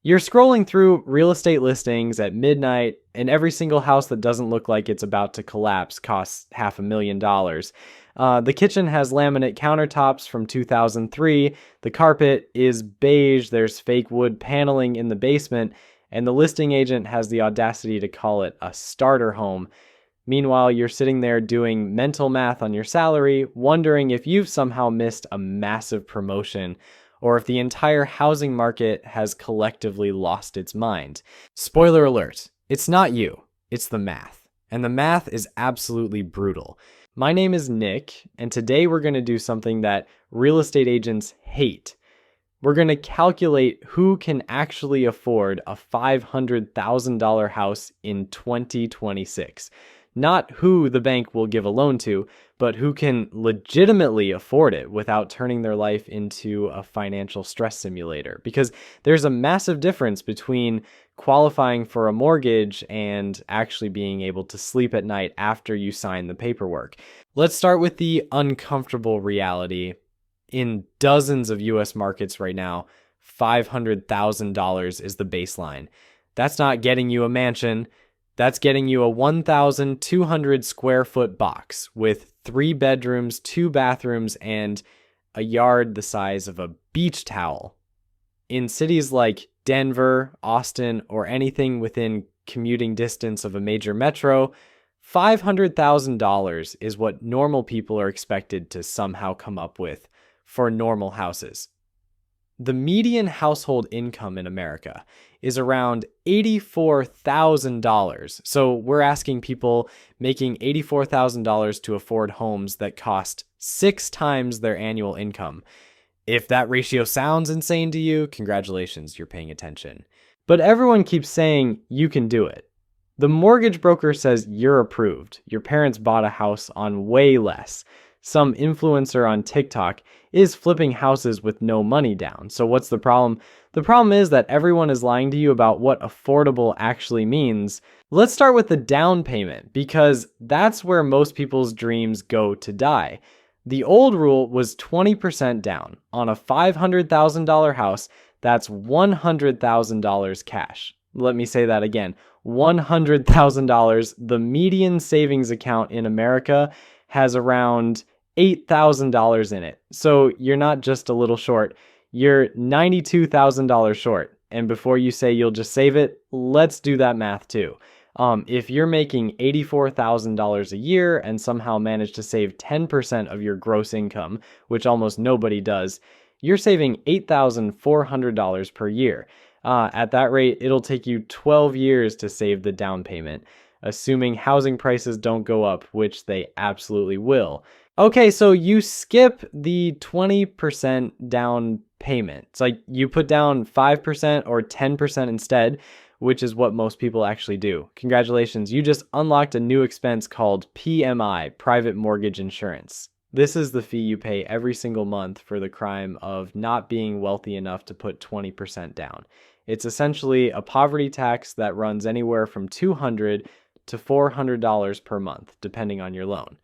You're scrolling through real estate listings at midnight, and every single house that doesn't look like it's about to collapse costs $500,000. The kitchen has laminate countertops from 2003. The carpet is beige. There's fake wood paneling in the basement, and the listing agent has the audacity to call it a starter home. Meanwhile, you're sitting there doing mental math on your salary, wondering if you've somehow missed a massive promotion or if the entire housing market has collectively lost its mind. Spoiler alert, it's not you, it's the math. And the math is absolutely brutal. My name is Nick, and today we're going to do something that real estate agents hate. We're going to calculate who can actually afford a $500,000 house in 2026. Not who the bank will give a loan to, but who can legitimately afford it without turning their life into a financial stress simulator. Because there's a massive difference between qualifying for a mortgage and actually being able to sleep at night after you sign the paperwork. Let's start with the uncomfortable reality. In dozens of US markets right now, $500,000 is the baseline. That's not getting you a mansion. That's getting you a 1,200 square foot box with 3 bedrooms, 2 bathrooms, and a yard the size of a beach towel. In cities like Denver, Austin, or anything within commuting distance of a major metro, $500,000 is what normal people are expected to somehow come up with for normal houses. The median household income in America is around $84,000. So we're asking people making $84,000 to afford homes that cost 6 times their annual income. If that ratio sounds insane to you, congratulations, you're paying attention. But everyone keeps saying you can do it. The mortgage broker says you're approved. Your parents bought a house on way less. Some influencer on TikTok is flipping houses with no money down. So what's the problem? The problem is that everyone is lying to you about what affordable actually means. Let's start with the down payment, because that's where most people's dreams go to die. The old rule was 20% down. On a $500,000 house, that's $100,000 cash. Let me say that again. $100,000. The median savings account in America has around $8,000 in it. So you're not just a little short, you're $92,000 short. And before you say you'll just save it, let's do that math too. If you're making $84,000 a year and somehow manage to save 10% of your gross income, which almost nobody does, you're saving $8,400 per year. At that rate, it'll take you 12 years to save the down payment, assuming housing prices don't go up, which they absolutely will. Okay, so you skip the 20% down payment. It's like you put down 5% or 10% instead, which is what most people actually do. Congratulations, you just unlocked a new expense called PMI, Private Mortgage Insurance. This is the fee you pay every single month for the crime of not being wealthy enough to put 20% down. It's essentially a poverty tax that runs anywhere from $200 to $400 per month, depending on your loan.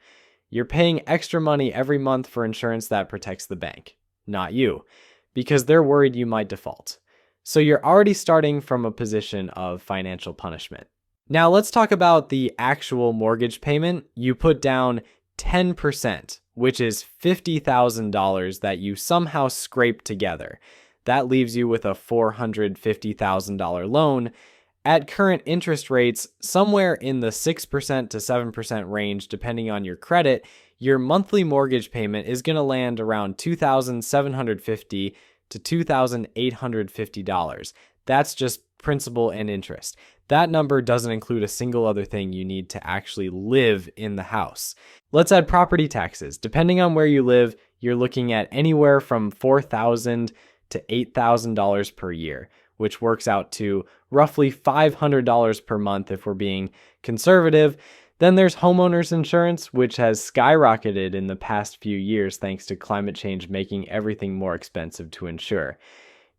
You're paying extra money every month for insurance that protects the bank, not you, because they're worried you might default. So you're already starting from a position of financial punishment. Now let's talk about the actual mortgage payment. You put down 10%, which is $50,000 that you somehow scrape together. That leaves you with a $450,000 loan. At current interest rates, somewhere in the 6% to 7% range, depending on your credit, your monthly mortgage payment is going to land around $2,750 to $2,850. That's just principal and interest. That number doesn't include a single other thing you need to actually live in the house. Let's add property taxes. Depending on where you live, you're looking at anywhere from $4,000 to $8,000 per year, which works out to roughly $500 per month if we're being conservative. Then there's homeowners insurance, which has skyrocketed in the past few years thanks to climate change making everything more expensive to insure.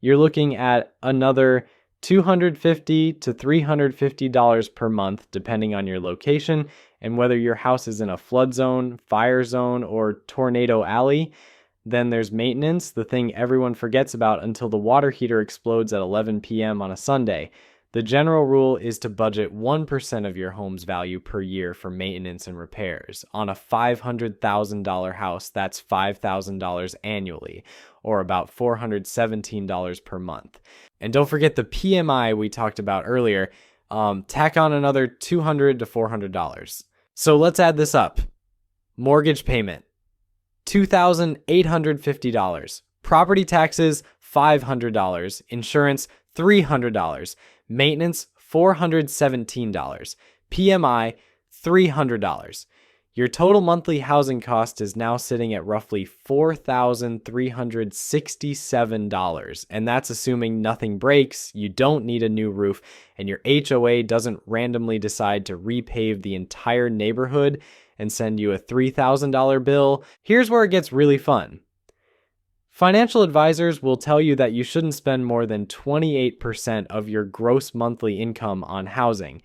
You're looking at another $250 to $350 per month, depending on your location and whether your house is in a flood zone, fire zone, or tornado alley. Then there's maintenance, the thing everyone forgets about until the water heater explodes at 11 p.m. on a Sunday. The general rule is to budget 1% of your home's value per year for maintenance and repairs. On a $500,000 house, that's $5,000 annually, or about $417 per month. And don't forget the PMI we talked about earlier. Tack on another $200 to $400. So let's add this up. Mortgage payment, $2,850. Property taxes, $500. Insurance, $300. Maintenance, $417. PMI, $300. Your total monthly housing cost is now sitting at roughly $4,367. And that's assuming nothing breaks, you don't need a new roof, and your HOA doesn't randomly decide to repave the entire neighborhood and send you a $3,000 bill. Here's where it gets really fun. Financial advisors will tell you that you shouldn't spend more than 28% of your gross monthly income on housing.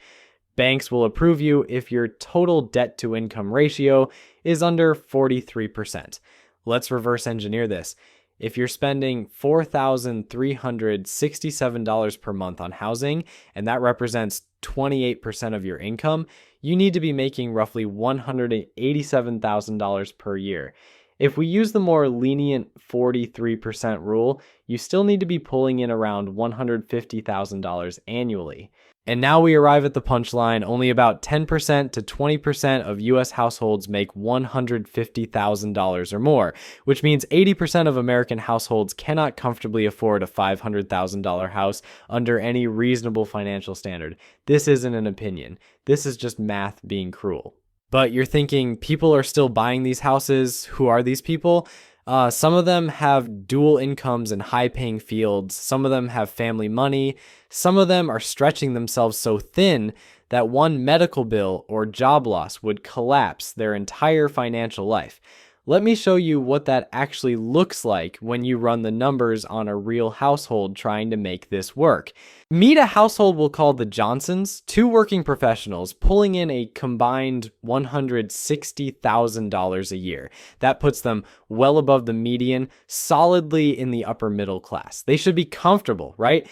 Banks will approve you if your total debt to income ratio is under 43%. Let's reverse engineer this. If you're spending $4,367 per month on housing, and that represents 28% of your income, you need to be making roughly $187,000 per year. If we use the more lenient 43% rule, you still need to be pulling in around $150,000 annually. And now we arrive at the punchline. Only about 10% to 20% of US households make $150,000 or more, which means 80% of American households cannot comfortably afford a $500,000 house under any reasonable financial standard. This isn't an opinion. This is just math being cruel. But you're thinking, people are still buying these houses. Who are these people? Some of them have dual incomes in high-paying fields. Some of them have family money. Some of them are stretching themselves so thin that one medical bill or job loss would collapse their entire financial life. Let me show you what that actually looks like when you run the numbers on a real household trying to make this work. Meet a household we'll call the Johnsons, two working professionals pulling in a combined $160,000 a year. That puts them well above the median, solidly in the upper middle class. They should be comfortable, right?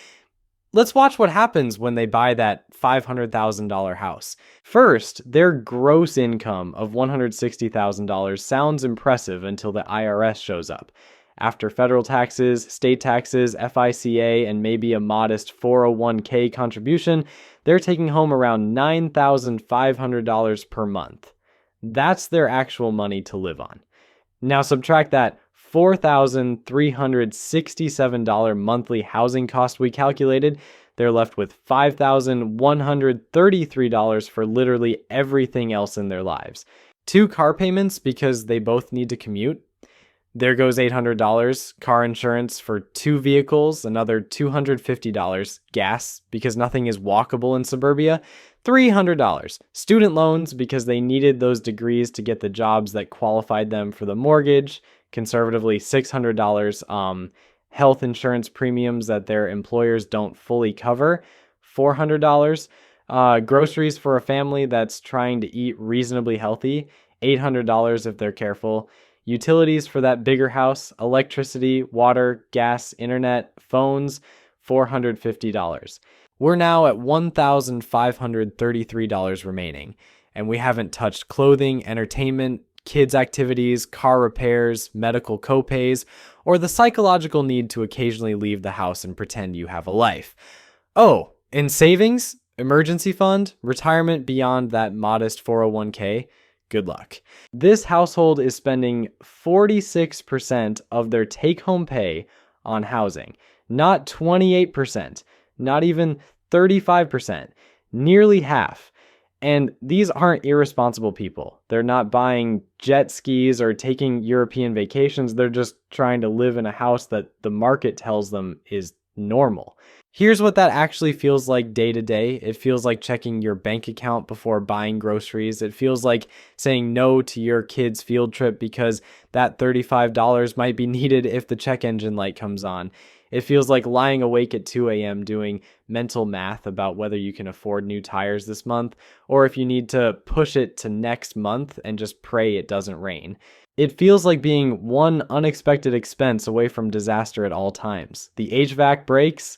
Let's watch what happens when they buy that $500,000 house. First, their gross income of $160,000 sounds impressive until the IRS shows up. After federal taxes, state taxes, FICA, and maybe a modest 401k contribution, they're taking home around $9,500 per month. That's their actual money to live on. Now subtract that $4,367 monthly housing cost we calculated, they're left with $5,133 for literally everything else in their lives. 2 car payments because they both need to commute. There goes $800. Car insurance for 2 vehicles, another $250. Gas because nothing is walkable in suburbia. $300. Student loans because they needed those degrees to get the jobs that qualified them for the mortgage. Conservatively $600. Health insurance premiums that their employers don't fully cover, $400. Groceries for a family that's trying to eat reasonably healthy, $800 if they're careful. Utilities for that bigger house, electricity, water, gas, internet, phones, $450. We're now at $1,533 remaining, and we haven't touched clothing, entertainment, kids' activities, car repairs, medical copays, or the psychological need to occasionally leave the house and pretend you have a life. Oh, and savings, emergency fund, retirement beyond that modest 401k, good luck. This household is spending 46% of their take-home pay on housing, not 28%, not even 35%, nearly half. And these aren't irresponsible people. They're not buying jet skis or taking European vacations. They're just trying to live in a house that the market tells them is normal. Here's what that actually feels like day to day. It feels like checking your bank account before buying groceries. It feels like saying no to your kid's field trip because that $35 might be needed if the check engine light comes on. It feels like lying awake at 2 a.m. doing mental math about whether you can afford new tires this month, or if you need to push it to next month and just pray it doesn't rain. It feels like being one unexpected expense away from disaster at all times. The HVAC breaks,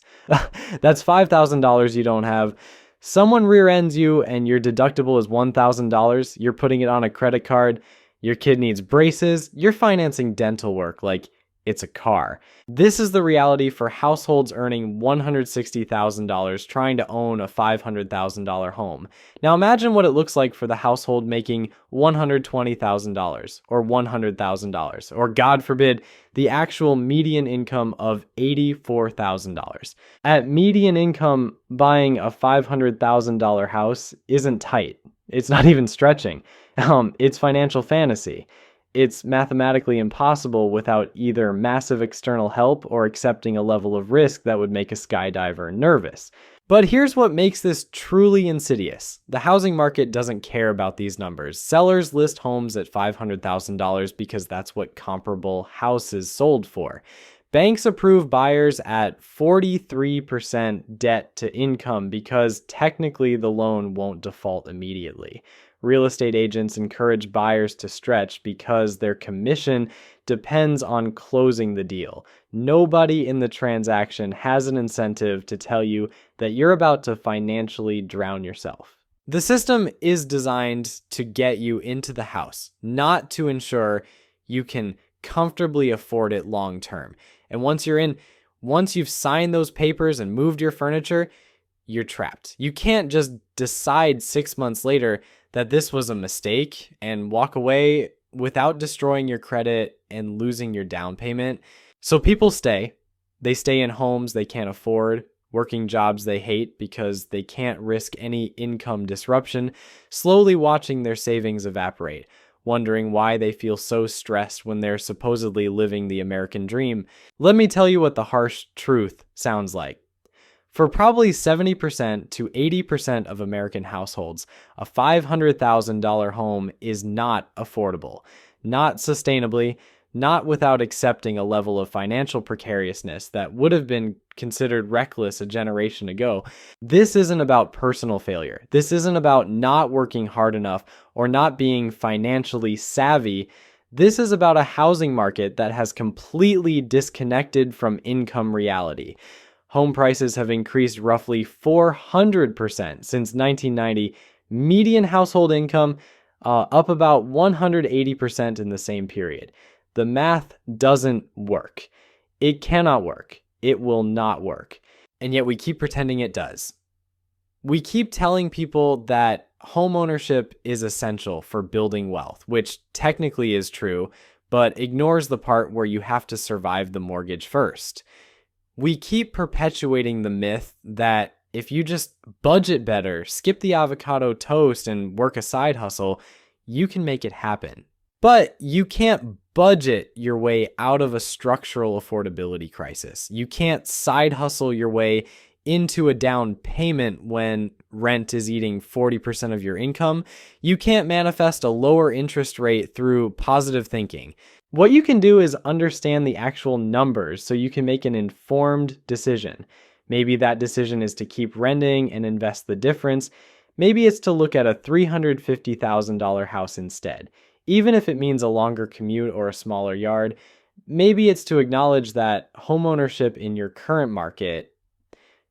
that's $5,000 you don't have. Someone rear ends you and your deductible is $1,000. You're putting it on a credit card. Your kid needs braces. You're financing dental work like it's a car. This is the reality for households earning $160,000 trying to own a $500,000 home. Now imagine what it looks like for the household making $120,000 or $100,000, or God forbid, the actual median income of $84,000. At median income, buying a $500,000 house isn't tight. It's not even stretching. It's financial fantasy. It's mathematically impossible without either massive external help or accepting a level of risk that would make a skydiver nervous. But here's what makes this truly insidious. The housing market doesn't care about these numbers. Sellers list homes at $500,000 because that's what comparable houses sold for. Banks approve buyers at 43% debt to income because technically the loan won't default immediately. Real estate agents encourage buyers to stretch because their commission depends on closing the deal. Nobody in the transaction has an incentive to tell you that you're about to financially drown yourself. The system is designed to get you into the house, not to ensure you can comfortably afford it long term. And once you've signed those papers and moved your furniture, you're trapped. You can't just decide 6 months later that this was a mistake and walk away without destroying your credit and losing your down payment. So people stay. They stay in homes they can't afford, working jobs they hate because they can't risk any income disruption, slowly watching their savings evaporate, wondering why they feel so stressed when they're supposedly living the American dream. Let me tell you what the harsh truth sounds like. For probably 70% to 80% of American households, a $500,000 home is not affordable, not sustainably, not without accepting a level of financial precariousness that would have been considered reckless a generation ago. This isn't about personal failure. This isn't about not working hard enough or not being financially savvy. This is about a housing market that has completely disconnected from income reality. Home prices have increased roughly 400% since 1990. Median household income up about 180% in the same period. The math doesn't work. It cannot work. It will not work. And yet we keep pretending it does. We keep telling people that homeownership is essential for building wealth, which technically is true, but ignores the part where you have to survive the mortgage first. We keep perpetuating the myth that if you just budget better, skip the avocado toast, and work a side hustle, you can make it happen. But you can't budget your way out of a structural affordability crisis. You can't side hustle your way into a down payment when rent is eating 40% of your income. You can't manifest a lower interest rate through positive thinking. What you can do is understand the actual numbers so you can make an informed decision. Maybe that decision is to keep renting and invest the difference. Maybe it's to look at a $350,000 house instead, even if it means a longer commute or a smaller yard. Maybe it's to acknowledge that homeownership in your current market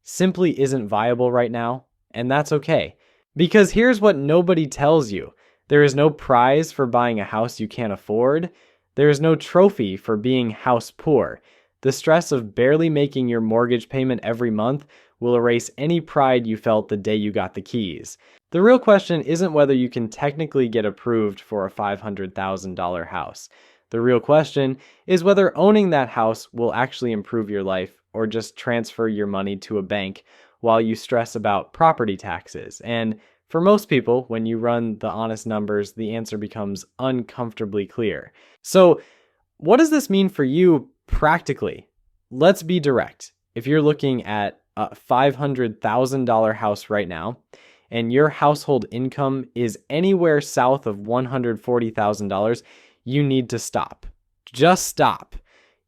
simply isn't viable right now, and that's okay. Because here's what nobody tells you. There is no prize for buying a house you can't afford. There is no trophy for being house poor. The stress of barely making your mortgage payment every month will erase any pride you felt the day you got the keys. The real question isn't whether you can technically get approved for a $500,000 house. The real question is whether owning that house will actually improve your life or just transfer your money to a bank while you stress about property taxes. And for most people, when you run the honest numbers, the answer becomes uncomfortably clear. So, what does this mean for you practically? Let's be direct. If you're looking at a $500,000 house right now, and your household income is anywhere south of $140,000, you need to stop. Just stop.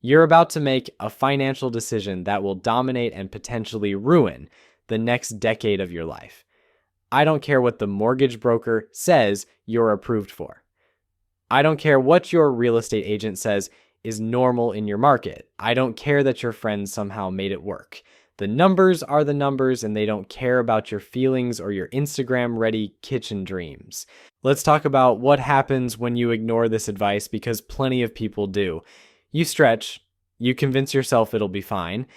You're about to make a financial decision that will dominate and potentially ruin the next decade of your life. I don't care what the mortgage broker says you're approved for. I don't care what your real estate agent says is normal in your market. I don't care that your friends somehow made it work. The numbers are the numbers, and they don't care about your feelings or your Instagram-ready kitchen dreams. Let's talk about what happens when you ignore this advice, because plenty of people do. You stretch, you convince yourself it'll be fine.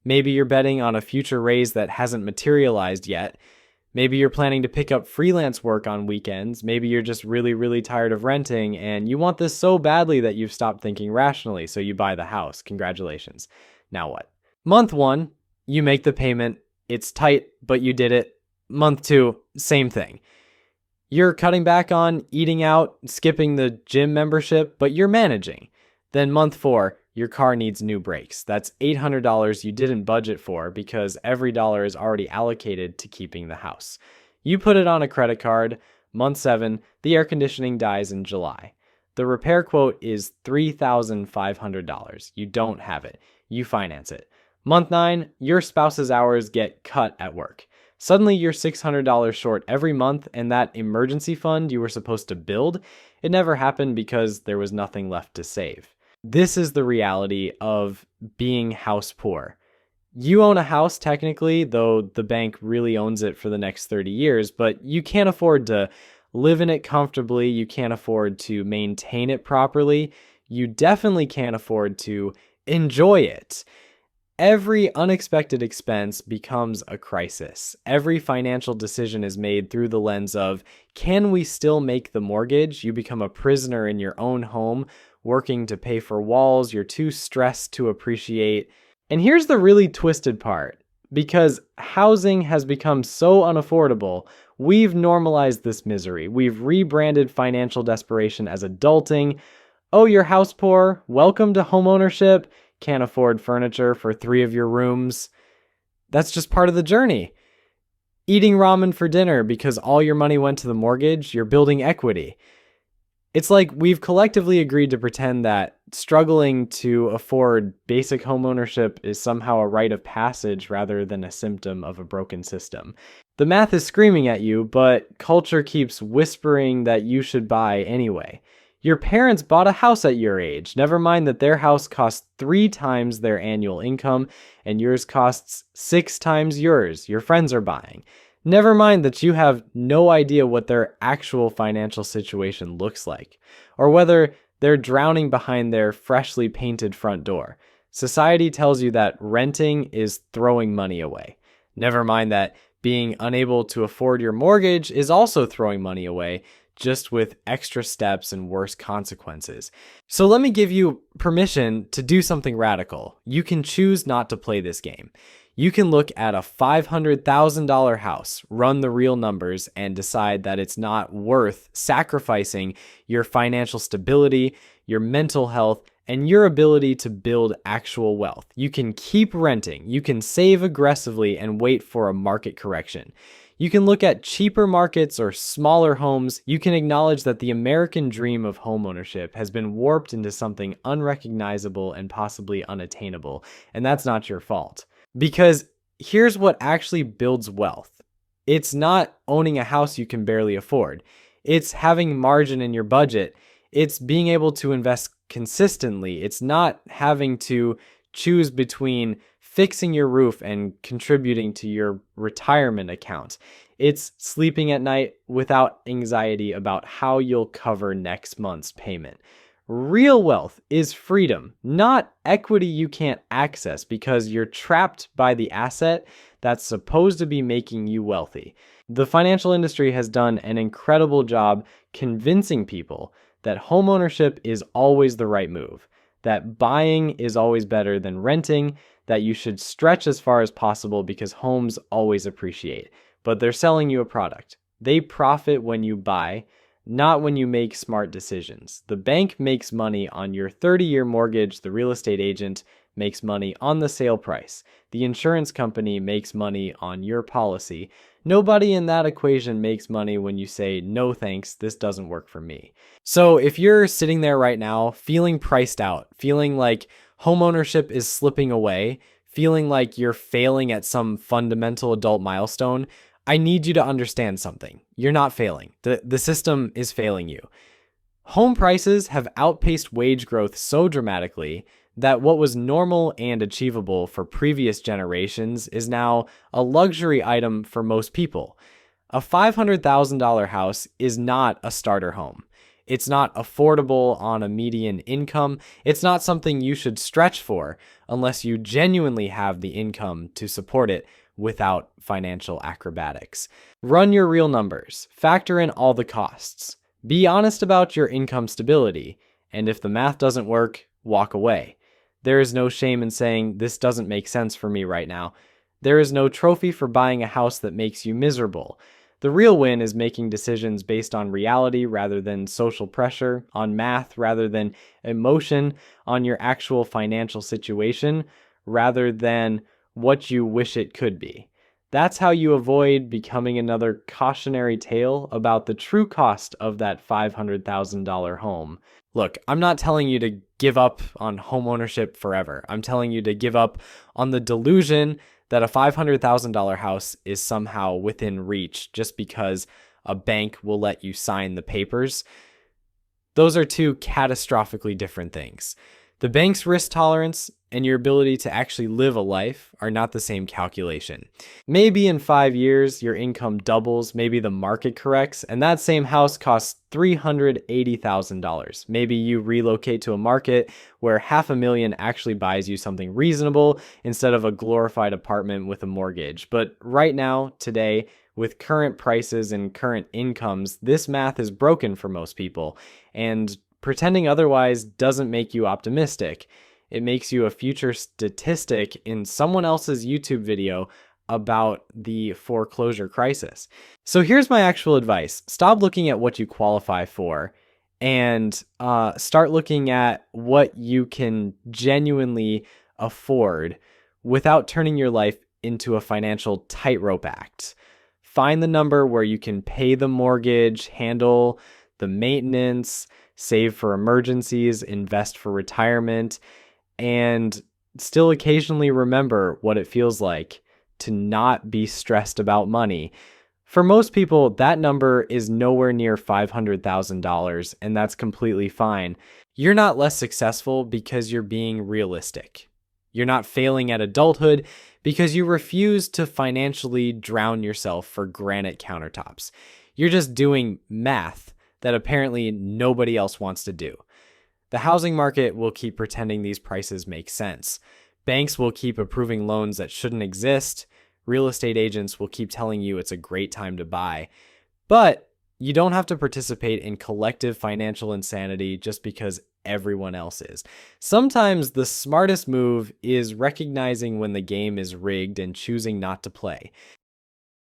Maybe you're betting on a future raise that hasn't materialized yet. Maybe you're planning to pick up freelance work on weekends. Maybe you're just really, really tired of renting and you want this so badly that you've stopped thinking rationally, so you buy the house. Congratulations. Now what? Month 1, you make the payment. It's tight, but you did it. Month 2, same thing. You're cutting back on eating out, skipping the gym membership, but you're managing. Then month 4, your car needs new brakes. That's $800 you didn't budget for because every dollar is already allocated to keeping the house. You put it on a credit card. Month 7, the air conditioning dies in July. The repair quote is $3,500. You don't have it. You finance it. Month 9, your spouse's hours get cut at work. Suddenly you're $600 short every month, and that emergency fund you were supposed to build, it never happened because there was nothing left to save. This is the reality of being house poor. You own a house technically, though the bank really owns it for the next 30 years, but you can't afford to live in it comfortably. You can't afford to maintain it properly. You definitely can't afford to enjoy it. Every unexpected expense becomes a crisis. Every financial decision is made through the lens of, can we still make the mortgage? You become a prisoner in your own home, working to pay for walls you're too stressed to appreciate. And here's the really twisted part. Because housing has become so unaffordable, we've normalized this misery. We've rebranded financial desperation as adulting. Oh, you're house poor? Welcome to homeownership. Can't afford furniture for 3 of your rooms. That's just part of the journey. Eating ramen for dinner because all your money went to the mortgage, you're building equity. It's like we've collectively agreed to pretend that struggling to afford basic homeownership is somehow a rite of passage rather than a symptom of a broken system. The math is screaming at you, but culture keeps whispering that you should buy anyway. Your parents bought a house at your age. Never mind that their house costs 3 times their annual income and yours costs 6 times yours. Your friends are buying. Never mind that you have no idea what their actual financial situation looks like, or whether they're drowning behind their freshly painted front door. Society tells you that renting is throwing money away. Never mind that being unable to afford your mortgage is also throwing money away, just with extra steps and worse consequences. So let me give you permission to do something radical. You can choose not to play this game. You can look at a $500,000 house, run the real numbers, and decide that it's not worth sacrificing your financial stability, your mental health, and your ability to build actual wealth. You can keep renting, you can save aggressively and wait for a market correction. You can look at cheaper markets or smaller homes. You can acknowledge that the American dream of homeownership has been warped into something unrecognizable and possibly unattainable, and that's not your fault. Because here's what actually builds wealth. It's not owning a house you can barely afford. It's having margin in your budget. It's being able to invest consistently. It's not having to choose between fixing your roof and contributing to your retirement account. It's sleeping at night without anxiety about how you'll cover next month's payment. Real wealth is freedom, not equity you can't access because you're trapped by the asset that's supposed to be making you wealthy. The financial industry has done an incredible job convincing people that homeownership is always the right move, that buying is always better than renting, that you should stretch as far as possible because homes always appreciate. But they're selling you a product. They profit when you buy, not when you make smart decisions. The bank makes money on your 30-year mortgage. The real estate agent makes money on the sale price. The insurance company makes money on your policy. Nobody in that equation makes money when you say, no thanks, this doesn't work for me. So if you're sitting there right now feeling priced out, feeling like homeownership is slipping away, feeling like you're failing at some fundamental adult milestone, I need you to understand something. You're not failing. The system is failing you. Home prices have outpaced wage growth so dramatically that what was normal and achievable for previous generations is now a luxury item for most people. A $500,000 house is not a starter home. It's not affordable on a median income. It's not something you should stretch for unless you genuinely have the income to support it without financial acrobatics. Run your real numbers. Factor in all the costs. Be honest about your income stability. And if the math doesn't work, walk away. There is no shame in saying, this doesn't make sense for me right now. There is no trophy for buying a house that makes you miserable. The real win is making decisions based on reality rather than social pressure, on math rather than emotion, on your actual financial situation rather than what you wish it could be. That's how you avoid becoming another cautionary tale about the true cost of that $500,000 home. Look, I'm not telling you to give up on homeownership forever. I'm telling you to give up on the delusion that a $500,000 house is somehow within reach just because a bank will let you sign the papers. Those are two catastrophically different things. The bank's risk tolerance and your ability to actually live a life are not the same calculation. Maybe in 5 years, your income doubles, maybe the market corrects, and that same house costs $380,000. Maybe you relocate to a market where $500,000 actually buys you something reasonable instead of a glorified apartment with a mortgage. But right now, today, with current prices and current incomes, this math is broken for most people, and pretending otherwise doesn't make you optimistic. It makes you a future statistic in someone else's YouTube video about the foreclosure crisis. So here's my actual advice. Stop looking at what you qualify for and start looking at what you can genuinely afford without turning your life into a financial tightrope act. Find the number where you can pay the mortgage, handle the maintenance, save for emergencies, invest for retirement, and still occasionally remember what it feels like to not be stressed about money. For most people, that number is nowhere near $500,000, and that's completely fine. You're not less successful because you're being realistic. You're not failing at adulthood because you refuse to financially drown yourself for granite countertops. You're just doing math that apparently nobody else wants to do. The housing market will keep pretending these prices make sense. Banks will keep approving loans that shouldn't exist. Real estate agents will keep telling you it's a great time to buy. But you don't have to participate in collective financial insanity just because everyone else is. Sometimes the smartest move is recognizing when the game is rigged and choosing not to play.